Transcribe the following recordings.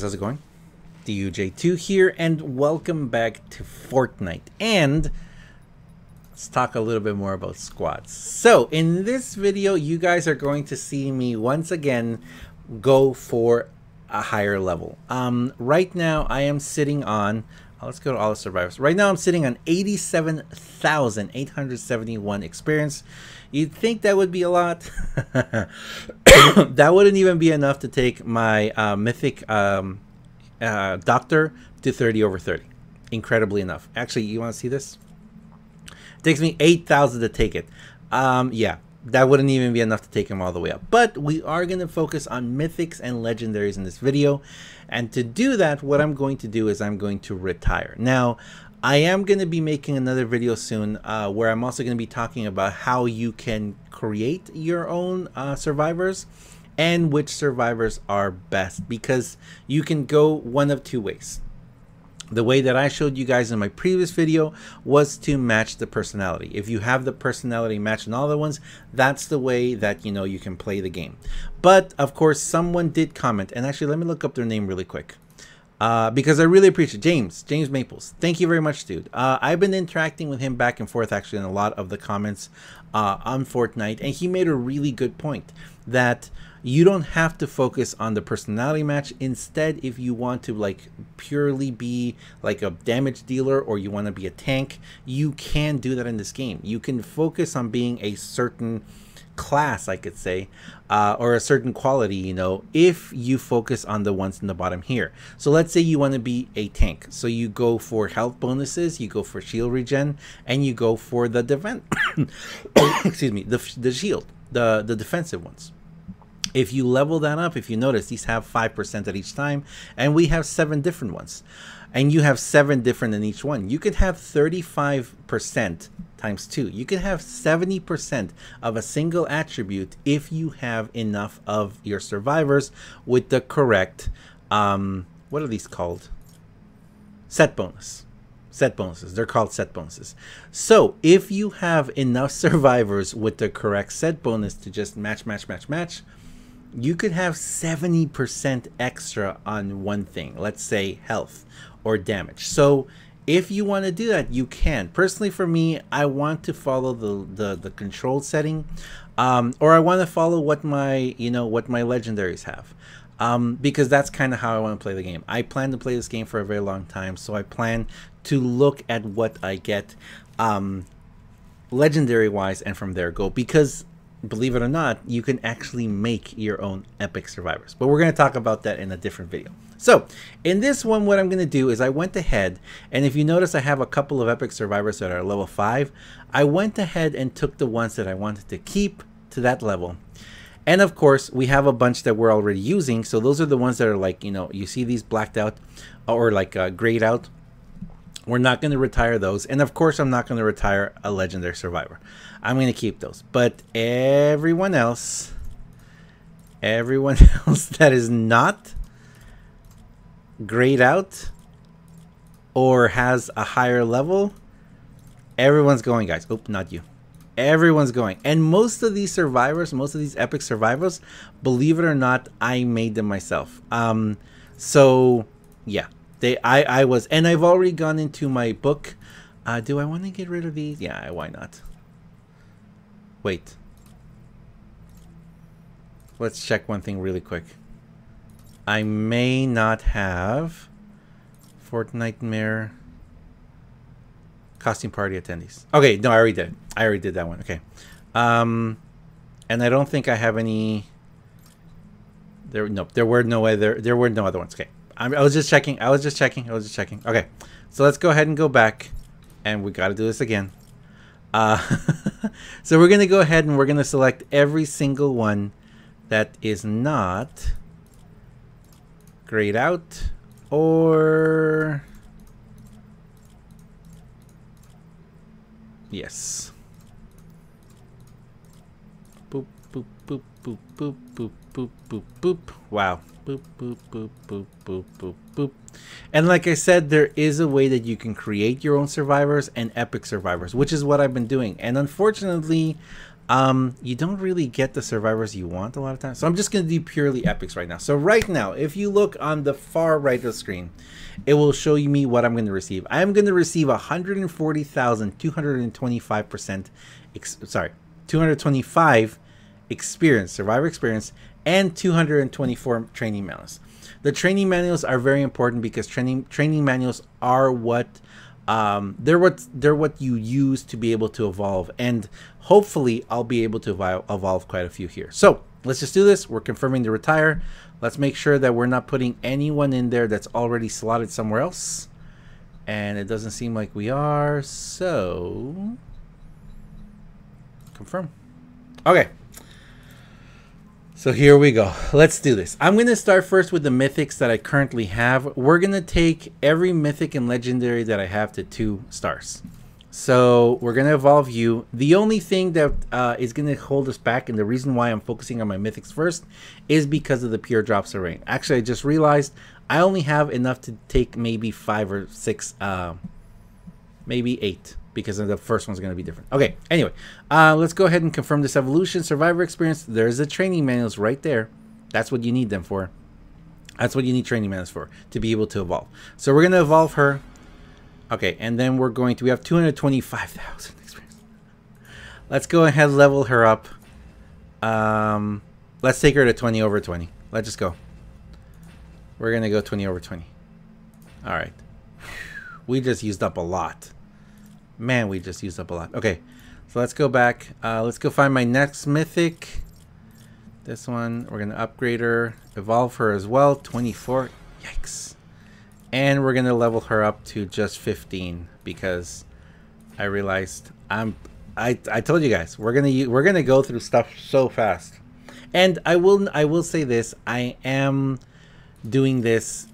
how's it going? DUJ2 here, and welcome back to Fortnite. And let's talk a little bit more about squads. So in this video, you guys are going to see me once again go for a higher level. Right now I am sitting on, let's go to all the survivors. Right now I'm sitting on 87,871 experience. You'd think that would be a lot. That wouldn't even be enough to take my mythic doctor to 30 over 30. Incredibly enough. Actually, you want to see this? It takes me 8,000 to take it. Yeah, that wouldn't even be enough to take him all the way up. But we are going to focus on mythics and legendaries in this video. And to do that, what I'm going to do is I'm going to retire. Now, I am going to be making another video soon where I'm also going to be talking about how you can create your own survivors and which survivors are best, because you can go one of two ways. The way that I showed you guys in my previous video was to match the personality. If you have the personality match in all the ones, that's the way that you can play the game. But of course, someone did comment, and actually let me look up their name really quick. Because I really appreciate James Maples. Thank you very much, dude. I've been interacting with him back and forth actually in a lot of the comments on Fortnite, and he made a really good point that you don't have to focus on the personality match. Instead, if you want to like purely be like a damage dealer or you want to be a tank, you can do that in this game. You can focus on being a certain class, I could say, or a certain quality, if you focus on the ones in the bottom here. So let's say you want to be a tank, so you go for health bonuses, you go for shield regen, and you go for the defense excuse me, the shield, the defensive ones. If you level that up, if you notice, these have 5% at each time, and we have 7 different ones, and you have 7 different in each one. You could have 35% times 2. You can have 70% of a single attribute if you have enough of your survivors with the correct, what are these called? Set bonus. Set bonuses. They're called set bonuses. So if you have enough survivors with the correct set bonus to just match, you could have 70% extra on one thing. Let's say health or damage. So if you want to do that, you can. Personally, for me, I want to follow the control setting, or I want to follow what my what my legendaries have, because that's kind of how I want to play the game. I plan to play this game for a very long time, so I plan to look at what I get legendary wise, and from there go, because believe it or not, you can actually make your own epic survivors. But we're going to talk about that in a different video. So in this one, what I'm going to do is I went ahead, and if you notice, I have a couple of epic survivors that are level 5. I went ahead and took the ones that I wanted to keep to that level. And of course, we have a bunch that we're already using. So those are the ones that are like, you see these blacked out or like grayed out. We're not going to retire those. And of course, I'm not going to retire a legendary survivor. I'm going to keep those. But everyone else that is not grayed out or has a higher level, everyone's going, guys. Oh, not you. Everyone's going. And most of these survivors, most of these epic survivors, believe it or not, I made them myself. So yeah. I was, and I've already gone into my book. Do I want to get rid of these? Yeah, why not? Wait. Let's check one thing really quick. I may not have Fortnite Nightmare costume party attendees. Okay, no, I already did. I already did that one. Okay. And I don't think I have any. There were no other ones. Okay. I was just checking. Okay, so let's go ahead and go back, and we got to do this again. So we're gonna go ahead and we're gonna select every single one that is not grayed out or yes. Boop boop boop boop boop boop boop boop boop. Wow. Boop, boop, boop, boop, boop, boop, boop. And like I said, there is a way that you can create your own survivors and epic survivors, which is what I've been doing. And unfortunately, you don't really get the survivors you want a lot of times. So I'm just going to do purely epics right now. So right now, if you look on the far right of the screen, it will show you me what I'm going to receive. I am going to receive 140,225%, 225 experience, survivor experience, and 224 training manuals. The training manuals are very important because training manuals are what they're what you use to be able to evolve, and hopefully I'll be able to evolve quite a few here. So let's just do this. We're confirming to retire. Let's make sure that we're not putting anyone in there that's already slotted somewhere else, and it doesn't seem like we are, so confirm. Okay, so here we go. Let's do this. I'm going to start first with the mythics that I currently have. We're going to take every mythic and legendary that I have to 2 stars. So we're going to evolve you. The only thing that is going to hold us back, and the reason why I'm focusing on my mythics first, is because of the pure drops of rain. Actually, I just realized I only have enough to take maybe 5 or 6, maybe 8. Because the first one's going to be different. Okay, anyway, let's go ahead and confirm this evolution. Survivor experience, there's the training manuals right there. That's what you need them for. That's what you need training manuals for, to be able to evolve. So we're going to evolve her. Okay, and then we're going to, we have 225,000 experience. Let's go ahead and level her up. Let's take her to 20 over 20. Let's just go. We're going to go 20 over 20. All right. We just used up a lot. Man, we just used up a lot. Okay, so let's go back. Let's go find my next mythic. This one, we're going to upgrade her, evolve her as well. 24. Yikes. And we're going to level her up to just 15 because I realized I told you guys, we're going to go through stuff so fast. And I will say this, I am doing this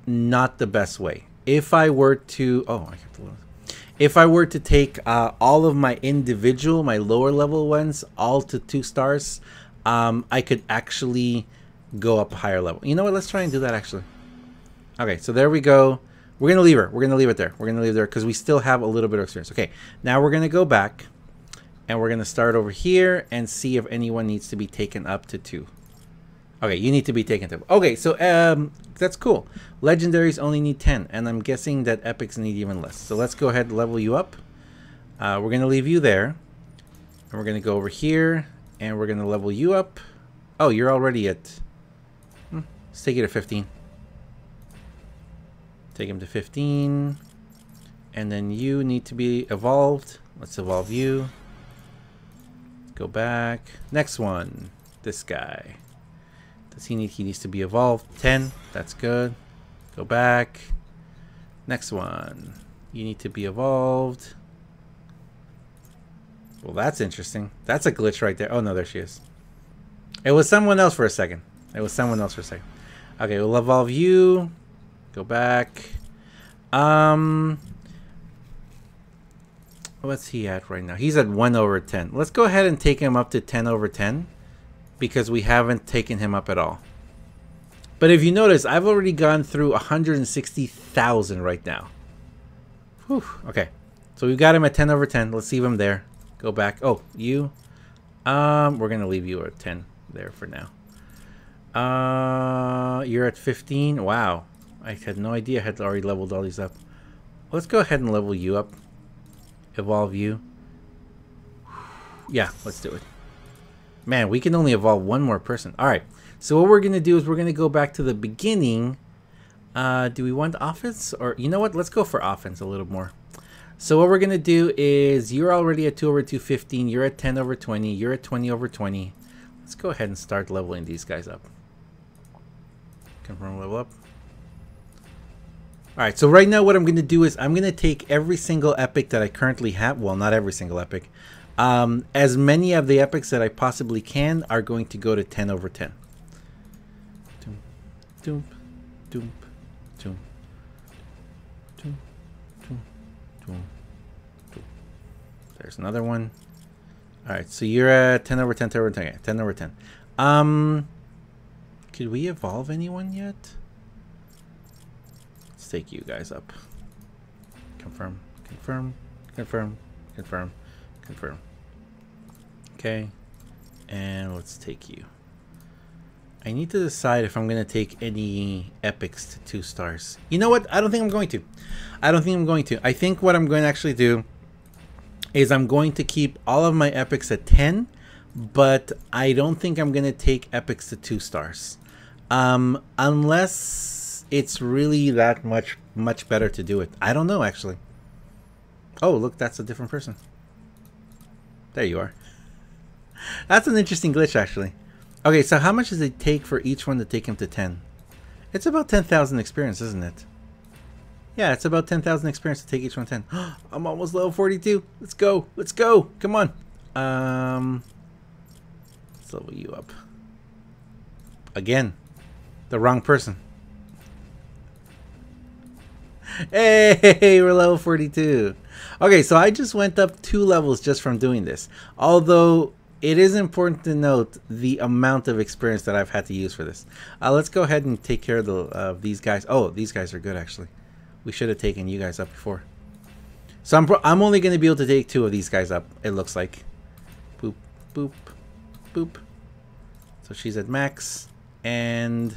not the best way. If I were to, if I were to take all of my individual, my lower level ones, all to 2 stars, I could actually go up a higher level. You know what? Let's try and do that actually. Okay, so there we go. We're going to leave her. We're going to leave it there. We're going to leave it there because we still have a little bit of experience. Okay, now we're going to go back and we're going to start over here and see if anyone needs to be taken up to 2. Okay, you need to be taken to. Okay, so that's cool. Legendaries only need 10, and I'm guessing that epics need even less. So let's go ahead and level you up. We're going to leave you there. And we're going to go over here, and we're going to level you up. Oh, you're already at... Let's take you to 15. Take him to 15. And then you need to be evolved. Let's evolve you. Go back. Next one. This guy. He needs to be evolved. 10. That's good. Go back. Next one. You need to be evolved. Well, that's interesting. That's a glitch right there. Oh, no, there she is. It was someone else for a second. It was someone else for a second. Okay, we'll evolve you. Go back. What's he at right now? He's at 1 over 10. Let's go ahead and take him up to 10 over 10. Because we haven't taken him up at all. But if you notice, I've already gone through 160,000 right now. Whew. Okay, so we've got him at 10 over 10. Let's leave him there. Go back. Oh, you. We're gonna leave you at 10 there for now. You're at 15. Wow, I had no idea I had already leveled all these up. Let's go ahead and level you up. Evolve you. Yeah, let's do it. Man, we can only evolve 1 more person. All right. So what we're going to do is we're going to go back to the beginning. Do we want offense? Or you know what? Let's go for offense a little more. So what we're going to do is you're already at 2 over 215. You're at 10 over 20. You're at 20 over 20. Let's go ahead and start leveling these guys up. Confirm level up. All right. So right now what I'm going to do is I'm going to take every single epic that I currently have. Well, not every single epic. As many of the epics that I possibly can are going to go to 10 over 10. Doom, doom, doom, doom, doom, doom, doom. There's another one. All right, so you're at 10 over 10, 10 over 10, yeah, 10 over 10. Could we evolve anyone yet? Let's take you guys up. Confirm, confirm, confirm, confirm, confirm. Okay. And let's take you. I need to decide if I'm going to take any epics to 2 stars. You know what? I don't think I'm going to. I think what I'm going to actually do is I'm going to keep all of my epics at 10, but I don't think I'm going to take epics to 2 stars. Unless it's really that much better to do it. I don't know, actually. Oh, look, that's a different person. There you are. That's an interesting glitch, actually. Okay, so how much does it take for each one to take him to 10? It's about 10,000 experience, isn't it? Yeah, it's about 10,000 experience to take each one 10. I'm almost level 42. Let's go. Let's go. Come on. Let's level you up. Again, the wrong person. Hey, we're level 42. Okay, so I just went up 2 levels just from doing this. Although it is important to note the amount of experience that I've had to use for this. Let's go ahead and take care of these guys. Oh, these guys are good, actually. We should have taken you guys up before. So I'm only going to be able to take 2 of these guys up, it looks like. Boop, boop, boop. So she's at max. And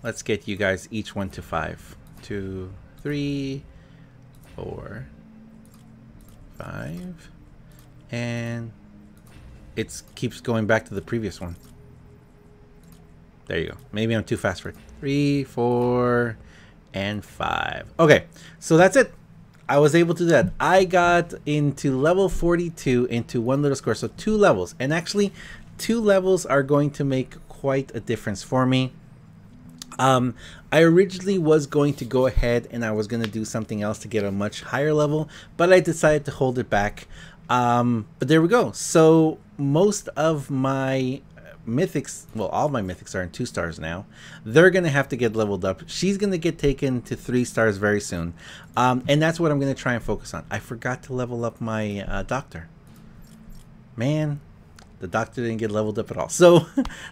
let's get you guys each 1 to 5. 2, 3, 4, 5. And it keeps going back to the previous one. There you go. Maybe I'm too fast for it. 3, 4, and 5. Okay, so that's it. I was able to do that. I got into level 42 into 1 little score. So 2 levels. And actually, 2 levels are going to make quite a difference for me. I originally was going to go ahead and I was going to do something else to get a much higher level, but I decided to hold it back. But there we go. So most of my mythics, well, all my mythics are in 2 stars now. They're going to have to get leveled up. She's going to get taken to 3 stars very soon. And that's what I'm going to try and focus on. I forgot to level up my doctor. Man, the doctor didn't get leveled up at all. So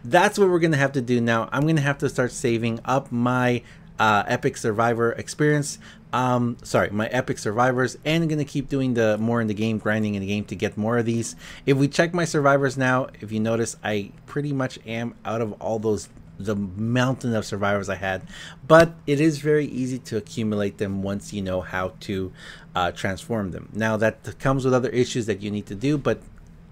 that's what we're going to have to do now. I'm going to have to start saving up my epic survivor experience. Sorry, my epic survivors, and I'm going to keep doing the more in the game, grinding in the game to get more of these. If we check my survivors now, if you notice, I pretty much am out of all those, the mountain of survivors I had, but it is very easy to accumulate them once you know how to transform them. Now that comes with other issues that you need to do, but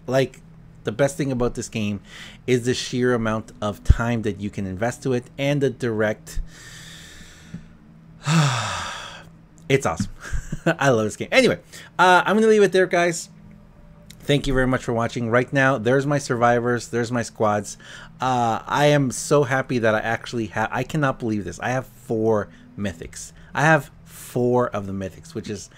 like, the best thing about this game is the sheer amount of time that you can invest to it and the direct... It's awesome. I love this game. Anyway, I'm going to leave it there, guys. Thank you very much for watching. Right now, there's my survivors. There's my squads. I am so happy that I actually have... I cannot believe this. I have 4 mythics. I have 4 of the mythics, which is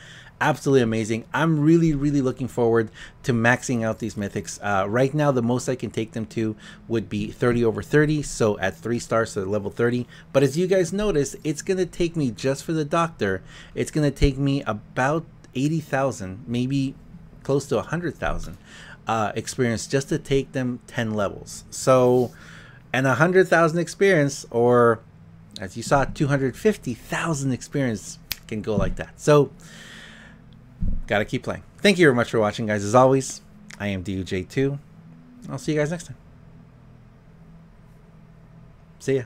absolutely amazing. I'm really looking forward to maxing out these mythics. Right now, the most I can take them to would be 30 over 30, so at 3 stars, so level 30. But as you guys notice, it's going to take me, just for the doctor, it's going to take me about 80,000, maybe close to 100,000 experience just to take them 10 levels. So, and 100,000 experience, or as you saw, 250,000 experience can go like that. So gotta keep playing. Thank you very much for watching, guys. As always, I am DUJ2. I'll see you guys next time. See ya.